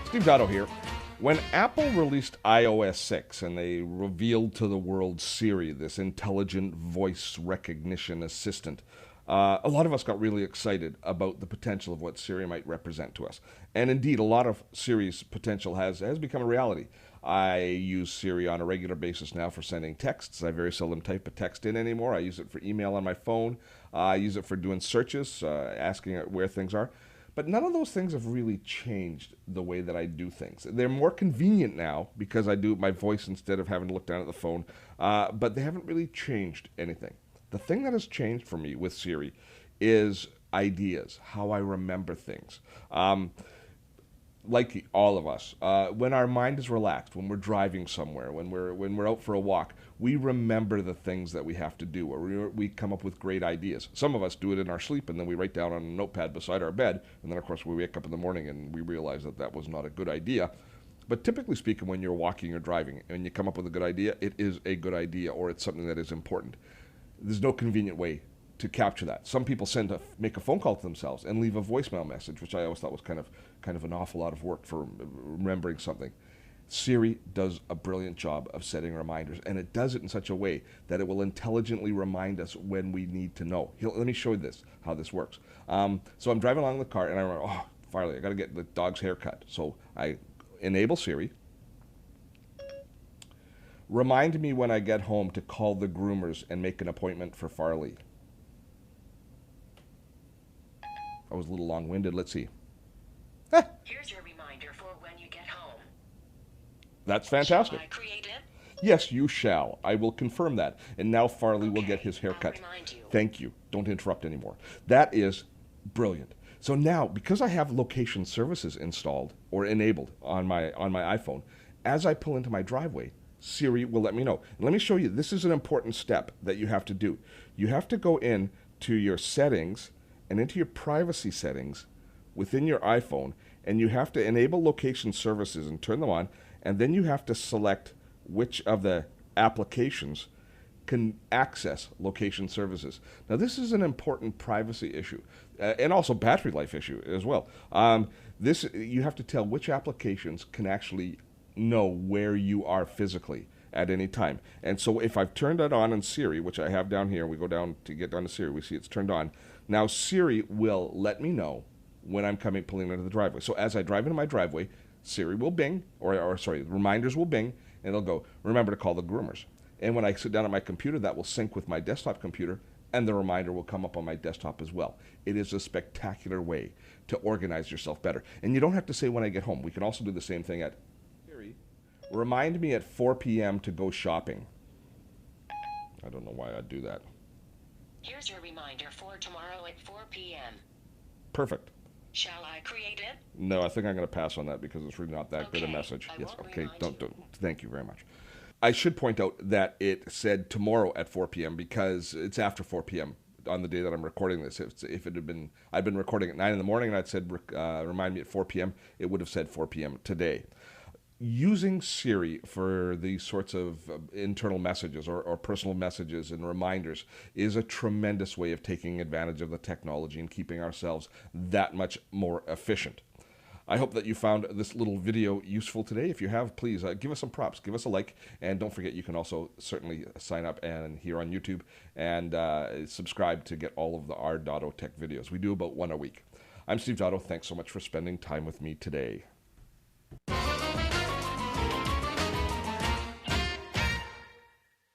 Steve Dotto here. When Apple released iOS 6 and they revealed to the world Siri, this intelligent voice recognition assistant, a lot of us got really excited about the potential of what Siri might represent to us. And indeed, a lot of Siri's potential has become a reality. I use Siri on a regular basis now for sending texts. I very seldom type a text in anymore. I use it for email on my phone. I use it for doing searches, asking it where things are. But none of those things have really changed the way that I do things. They're more convenient now because I do my voice instead of having to look down at the phone, but they haven't really changed anything. The thing that has changed for me with Siri is ideas, how I remember things. Like all of us, when our mind is relaxed, when we're driving somewhere, when we're out for a walk, we remember the things that we have to do, or we come up with great ideas. Some of us do it in our sleep, and then we write down on a notepad beside our bed, and then of course we wake up in the morning and we realize that that was not a good idea. But typically speaking, when you're walking or driving and you come up with a good idea, it is a good idea, or it's something that is important. There's no convenient way to capture that. Some people make a phone call to themselves and leave a voicemail message, which I always thought was kind of an awful lot of work for remembering something. Siri does a brilliant job of setting reminders, and it does it in such a way that it will intelligently remind us when we need to know. Let me show you how this works. So I'm driving along the car, and I remember, Farley, I got to get the dog's hair cut. So I enable Siri. Remind me when I get home to call the groomers and make an appointment for Farley. I was a little long-winded. Let's see. Here's your reminder for when you get home. That's fantastic. Shall I create it? Yes, you shall. I will confirm that. And now Farley will get his hair cut. I'll remind you. Thank you. Don't interrupt anymore. That is brilliant. So now, because I have location services installed or enabled on my iPhone, as I pull into my driveway, Siri will let me know. And let me show you, this is an important step that you have to do. You have to go in to your settings and into your privacy settings within your iPhone, and you have to enable location services and turn them on, and then you have to select which of the applications can access location services. Now, this is an important privacy issue, and also battery life issue as well. You have to tell which applications can actually know where you are physically at any time. And so if I've turned that on in Siri, which I have down here, we go down to get down to Siri, we see it's turned on. Now Siri will let me know when I'm pulling into the driveway. So as I drive into my driveway, Siri will bing, reminders will bing, and it'll go, remember to call the groomers. And when I sit down at my computer, that will sync with my desktop computer, and the reminder will come up on my desktop as well. It is a spectacular way to organize yourself better. And you don't have to say when I get home. We can also do the same thing at Siri. Remind me at 4 p.m. to go shopping. I don't know why I'd do that. Here's your reminder for tomorrow at 4 p.m. Perfect. Shall I create it? No, I think I'm going to pass on that because it's really not that good a message. Yes, okay, don't. Thank you very much. I should point out that it said tomorrow at 4 p.m. because it's after 4 p.m. on the day that I'm recording this. If it had been, I'd been recording at 9 in the morning and I'd said, remind me at 4 p.m., it would have said 4 p.m. today. Using Siri for these sorts of internal messages or personal messages and reminders is a tremendous way of taking advantage of the technology and keeping ourselves that much more efficient. I hope that you found this little video useful today. If you have, please give us some props, give us a like, and don't forget you can also certainly sign up and here on YouTube and subscribe to get all of the R Dotto Tech videos. We do about one a week. I'm Steve Dotto. Thanks so much for spending time with me today.